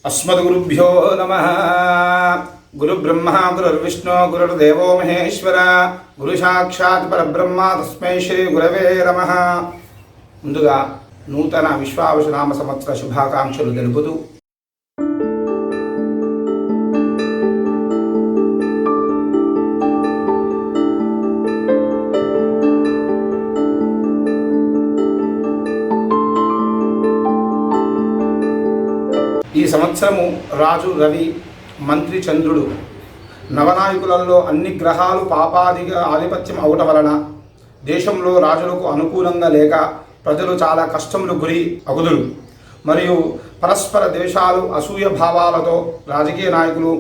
अस्मद्गुरुभ्यो नमः। गुरुब्रह्मा गुरुर्विष्णु गुरुर्देवो महेश्वर गुरु साक्षात् परब्रह्म तस्मै श्री गुरवे नमः। ముందుగా నూతన విశ్వావసునామ సంవత్సర శుభాకాంక్షలు తెలుపుతూ ఈ సంవత్సరము రాజు రవి, మంత్రి చంద్రుడు, నవనాయకులలో అన్ని గ్రహాలు పాపాదిగా ఆధిపత్యం అవట వలన దేశంలో రాజులకు అనుకూలంగా లేక ప్రజలు చాలా కష్టములు గురి అగుదురు. మరియు పరస్పర ద్వేషాలు, అసూయ భావాలతో రాజకీయ నాయకులు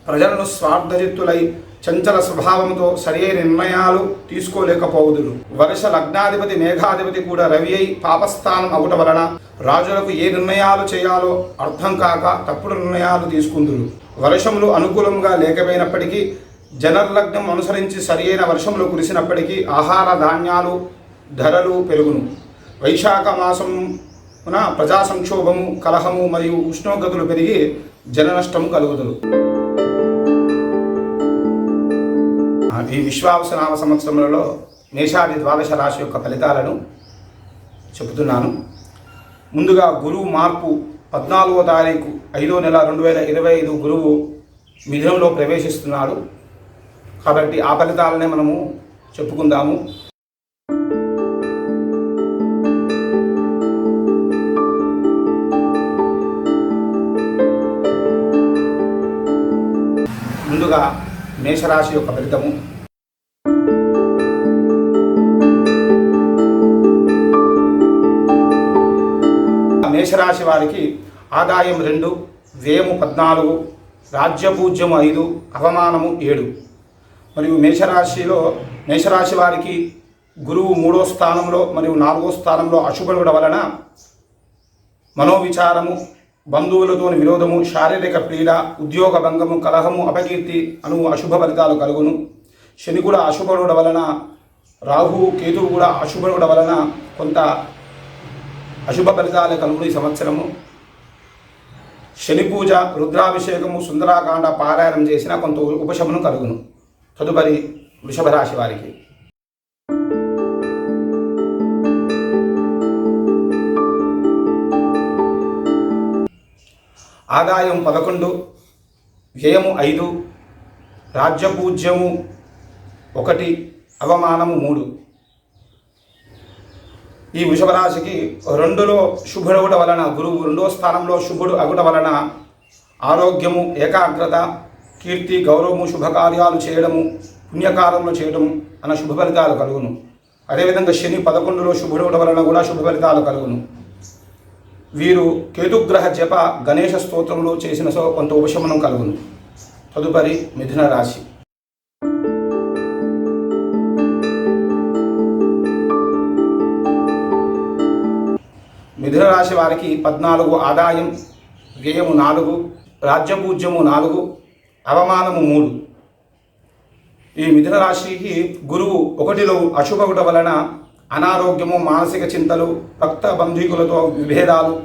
ప్రజలను స్వార్థజిత్తులై చంచల స్వభావంతో సరైన నిర్ణయాలు తీసుకోలేకపోవుదురు. వర్ష లగ్నాధిపతి మేఘాధిపతి కూడా రవి అయి పాపస్థానం అవుట వలన రాజులకు ఏ నిర్ణయాలు చేయాలో అర్థం కాక తప్పుడు నిర్ణయాలు తీసుకుందురు. వర్షములు అనుకూలంగా లేకపోయినప్పటికీ జనర్లగ్నం అనుసరించి సరియైన వర్షములు కురిసినప్పటికీ ఆహార ధాన్యాలు ధరలు పెరుగును. వైశాఖ మాసమున ప్రజా సంక్షోభము, కలహము మరియు ఉష్ణోగ్రతలు పెరిగి జన నష్టము కలుగుదురు. ఈ విశ్వావసనామ సంవత్సరంలో మేషాది ద్వాదశ రాశి యొక్క ఫలితాలను చెబుతున్నాను. ముందుగా గురువు మార్పు 14వ తారీఖు 5వ నెల 2025 గురువు మిథునంలో ప్రవేశిస్తున్నాడు. కాబట్టి ఆ ఫలితాలనే మనము చెప్పుకుందాము. ముందుగా మేషరాశి యొక్క ఫలితము. మేషరాశి వారికి ఆదాయం 2, వ్యయము 14, రాజ్యపూజ్యము 5, అవమానము 7. మరియు మేషరాశి వారికి గురువు 3వ స్థానంలో మరియు 4వ స్థానంలో అశుభుడు వలన మనోవిచారము, బంధువులతోని విరోధము, శారీరక పీడ, ఉద్యోగ భంగము, కలహము, అపకీర్తి అను అశుభ ఫలితాలు కలుగును. శని కూడా అశుభుడు వలన, రాహు కేతువు కూడా అశుభుడు వలన కొంత అశుభ ఫలితాలు కలుగును. ఈ సంవత్సరము శని పూజ, రుద్రాభిషేకము, సుందరాకాండ పారాయణం చేసిన కొంత ఉపశమనం కలుగును. తదుపరి వృషభ రాశి వారికి ఆదాయం 11, వ్యయము 5, రాజ్యపూజ్యము 1, అవమానము 3. ఈ వృషభ రాశికి 2లో శుభుడు వలన, గురువు 2వ స్థానంలో శుభుడు అగుట వలన ఆరోగ్యము, ఏకాగ్రత, కీర్తి, గౌరవము, శుభకార్యాలు చేయడము, పుణ్యకార్యములు చేయడము అన్న శుభ ఫలితాలు కలుగును. అదేవిధంగా శని 11లో శుభుడు వలన కూడా శుభ ఫలితాలు కలుగును. వీరు కేతుగ్రహ జప, గణేష స్తోత్రములు చేసిన కొంత ఉపశమనం కలుగును. తదుపరి మిథున రాశి. మిథున రాశి వారికి 14 ఆదాయం, వ్యయము 4, రాజ్యపూజ్యము 4, అవమానము 3. ఈ మిథున రాశికి గురువు 1లో అశుభగుట వలన అనారోగ్యము, మానసిక చింతలు, రక్త బంధువులతో విభేదాలు,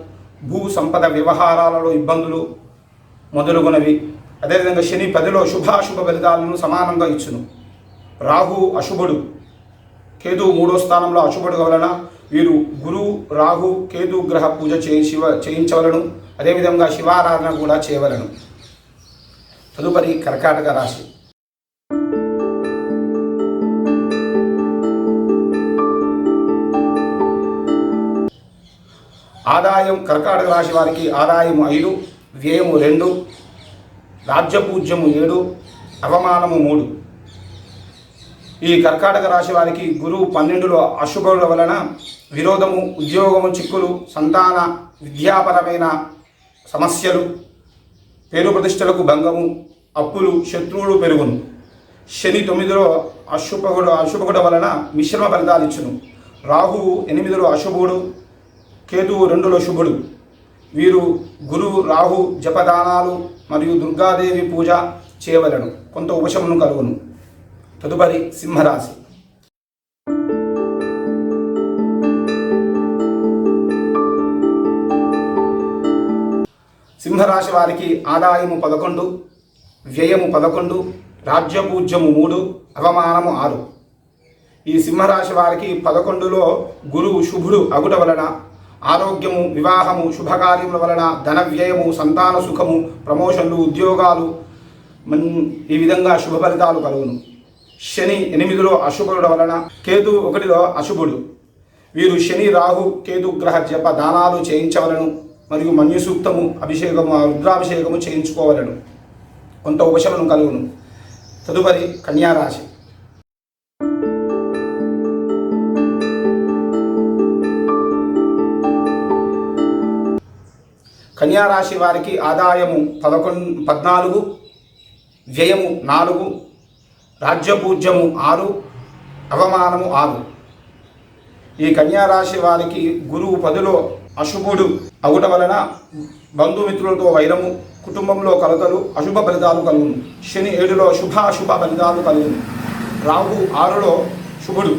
భూ సంపద వ్యవహారాలలో ఇబ్బందులు మొదలుగునవి. అదేవిధంగా శని 10లో శుభాశుభ ఫలితాలను సమానంగా ఇచ్చును. రాహు అశుభుడు, కేతు 3వ స్థానంలో అశుభుడు వలన వీరు గురు, రాహు, కేతు గ్రహ పూజ చేయించవలను. అదేవిధంగా శివారాధన కూడా చేయవలను. తదుపరి కర్కాటక రాశి. ఆదాయం కర్కాటక రాశి వారికి ఆదాయము 5, వ్యయము 2, రాజ్యపూజ్యము 7, అవమానము 3. ఈ కర్కాటక రాశి వారికి గురువు 12లో అశుభుల వలన విరోధము, ఉద్యోగము చిక్కులు, సంతాన విద్యాపరమైన సమస్యలు, పేరు ప్రతిష్టలకు భంగము, అప్పులు, శత్రువులు పెరుగును. శని 9లో అశుభగుడ వలన మిశ్రమ ఫలితాలు ఇచ్చును. రాహువు 8లో అశుభుడు, కేతువు 2లో శుభుడు. వీరు గురువు, రాహు జపదానాలు మరియు దుర్గాదేవి పూజ చేయవలను. కొంత ఉపశమనం కలుగును. తదుపరి సింహరాశి. సింహరాశి వారికి ఆదాయము 11, వ్యయము 11, రాజ్యపూజ్యము 3, అవమానము 6. ఈ సింహరాశి వారికి 11లో గురువు శుభుడు అగుట వలన ఆరోగ్యము, వివాహము, శుభకార్యముల వలన ధన వ్యయము, సంతాన సుఖము, ప్రమోషన్లు, ఉద్యోగాలు, ఈ విధంగా శుభ ఫలితాలు కలుగును. శని 8లో అశుభుడు వలన, కేతు 1లో అశుభుడు. వీరు శని, రాహు, కేతు గ్రహ జప దానాలు చేయించవలను మరియు మన్యుసూక్తము, అభిషేకము, రుద్రాభిషేకము చేయించుకోవలను. కొంత ఉపశమనం కలుగును. తదుపరి కన్యారాశి. కన్యారాశి వారికి ఆదాయము 14, వ్యయము 4, రాజ్యపూజ్యము 6, అవమానము 6. ఈ కన్యారాశి వారికి గురువు 10లో అశుభుడు అగుట వలన బంధుమిత్రులతో వైరము, కుటుంబంలో కలతలు, అశుభ ఫలితాలు కలుగును. శని 7లో అశుభ ఫలితాలు కలుగును. రాహు 6లో శుభుడు,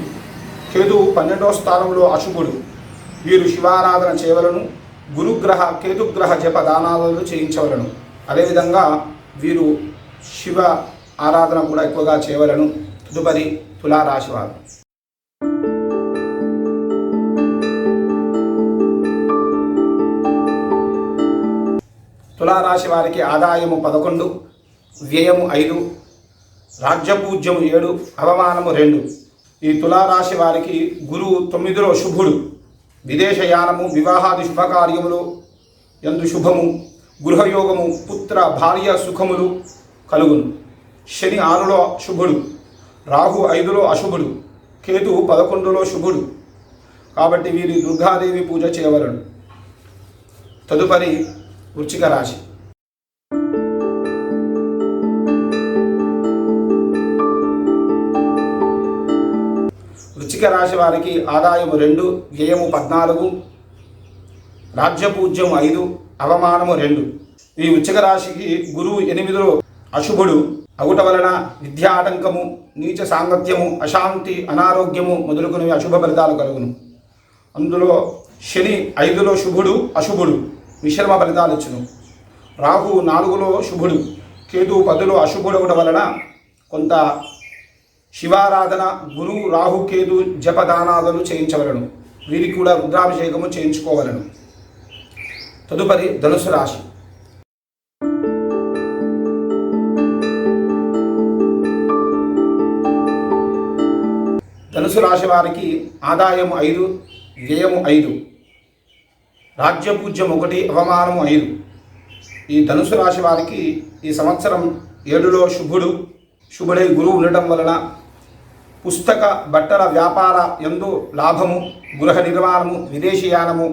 కేతు 12వ స్థానంలో అశుభుడు. వీరు శివారాధన చేయవలను. గురుగ్రహ, కేతుగ్రహ జప దానాలను చేయించవలను. అదేవిధంగా వీరు శివ ఆరాధన కూడా ఎక్కువగా చేయవలను. తదుపరి తులారాశి వారు. తులారాశి వారికి ఆదాయము 11, వ్యయము 5, రాజ్యపూజ్యము 7, అవమానము 2. ఈ తులారాశి వారికి గురువు 9లో శుభుడు. విదేశయానము, వివాహాది శుభకార్యములు యందు శుభము, గృహయోగము, పుత్ర భార్య సుఖములు కలుగును. శని 6లో శుభుడు, రాహు 5లో అశుభుడు, కేతు 11లో శుభుడు. కాబట్టి వీరి దుర్గాదేవి పూజ చేయవలను. తదుపరి వృశ్చిక రాశి. వృశ్చిక రాశి వారికి ఆదాయము 2, వ్యయము 14, రాజ్యపూజ్యము 5, అవమానము 2. ఈ వృశ్చిక రాశికి గురువు 8లో అశుభుడు అగుట వలన విద్యా ఆటంకము, నీచ సాంగత్యము, అశాంతి, అనారోగ్యము మొదలుకునేవి అశుభ ఫలితాలు కలుగును. అందులో శని 5లో శుభుడు, అశుభుడు మిశ్రమ ఫలితాలు ఇచ్చును. రాహు 4లో శుభుడు, కేతు 10లో అశుభుడు అగుట వలన కొంత శివారాధన, గురువు, రాహు, కేతు జపదానాదులు చేయించవలను. వీరికి కూడా రుద్రాభిషేకము చేయించుకోవలను. తదుపరి ధనుసు రాశి. ధనుసు రాశి వారికి ఆదాయము 5, వ్యయము 5, రాజ్యపూజ్యం 1, అవమానము 5. ఈ ధనుసు రాశి వారికి ఈ సంవత్సరం 7లో శుభుడై గురువు ఉండటం వలన పుస్తక, బట్టల వ్యాపార యందు లాభము, గృహ నిర్మాణము, విదేశీయానము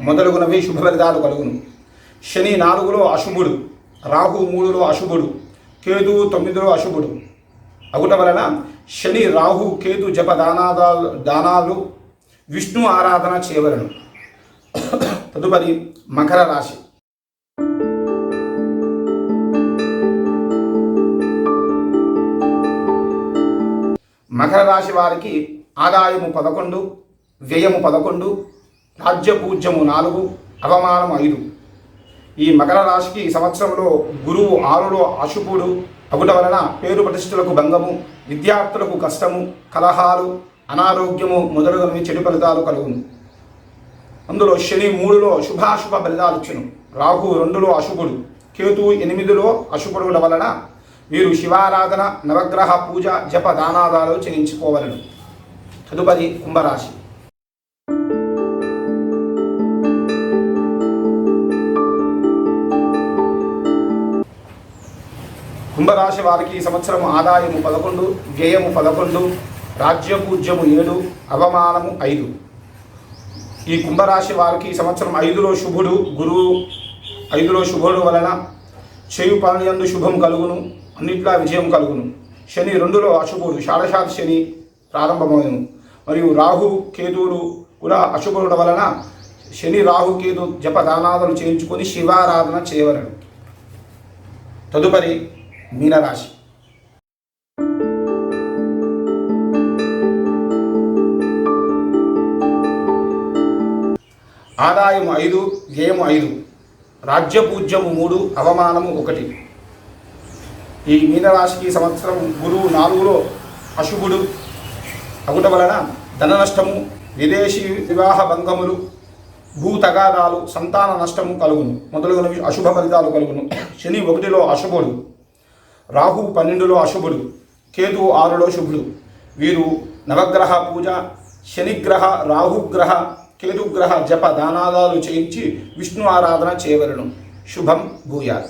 మొదలగునవి శుభ ఫలితాలు కలుగును. శని 4లో అశుభుడు, రాహు 3లో అశుభుడు, కేతు 9లో అశుభుడు అగుట వలన శని, రాహు, కేతు జప దానాలు విష్ణు ఆరాధన చేయవలను. తదుపరి మకర రాశి. మకర రాశి వారికి ఆదాయము 11, వ్యయము 11, రాజ్యపూజ్యము 4, అవమానము 5. ఈ మకర రాశికి ఈ సంవత్సరంలో గురువు 6లో అశుభుడు అగుట వలన పేరు ప్రతిష్టలకు భంగము, విద్యార్థులకు కష్టము, కలహాలు, అనారోగ్యము మొదలగునవి చెడు ఫలితాలు కలుగును. అందులో శని 3లో శుభాశుభ ఫలితాలు ఇచ్చును. రాహు 2లో అశుభుడు, కేతు 8లో అశుభుడుల వలన వీరు శివారాధన, నవగ్రహ పూజ, జప దానాదాలు చేయించుకోవలను. తదుపరి కుంభరాశి. కుంభరాశి వారికి ఈ సంవత్సరం ఆదాయము 11, వ్యయము 11, రాజ్యపూజ్యము 7, అవమానము 5. ఈ కుంభరాశి వారికి ఈ సంవత్సరం 5లో శుభుడు, గురువు 5లో శుభుడు వలన చేయు పనులందు శుభం కలుగును, అన్నిట్లా విజయం కలుగును. శని 2లో అశుభుడు, షాడశాది శని ప్రారంభమవును. మరియు రాహు, కేతువులు కూడా అశుభుడు వలన శని, రాహు, కేతు జపదానాదులు చేయించుకొని శివారాధన చేయవలను. తదుపరి మీనరాశి. ఆదాయము 5, వ్యయము 5, రాజ్యపూజ్యము 3, అవమానము 1. ఈ మీనరాశికి సంవత్సరం గురువు 4లో అశుభుడు అగుట వలన ధన నష్టము, విదేశీ వివాహ భంగములు, భూ తగాదాలు, సంతాన నష్టము కలుగును మొదలగునవి అశుభ ఫలితాలు కలుగును. శని 1లో అశుభుడు, రాహు 12లో అశుభుడు, కేతువు 6లో శుభుడు. వీరు నవగ్రహ పూజ, శనిగ్రహ, రాహుగ్రహ, కేతుగ్రహ జప దానాదాలు చేయించి విష్ణు ఆరాధన చేయవలను. శుభం భూయాత్.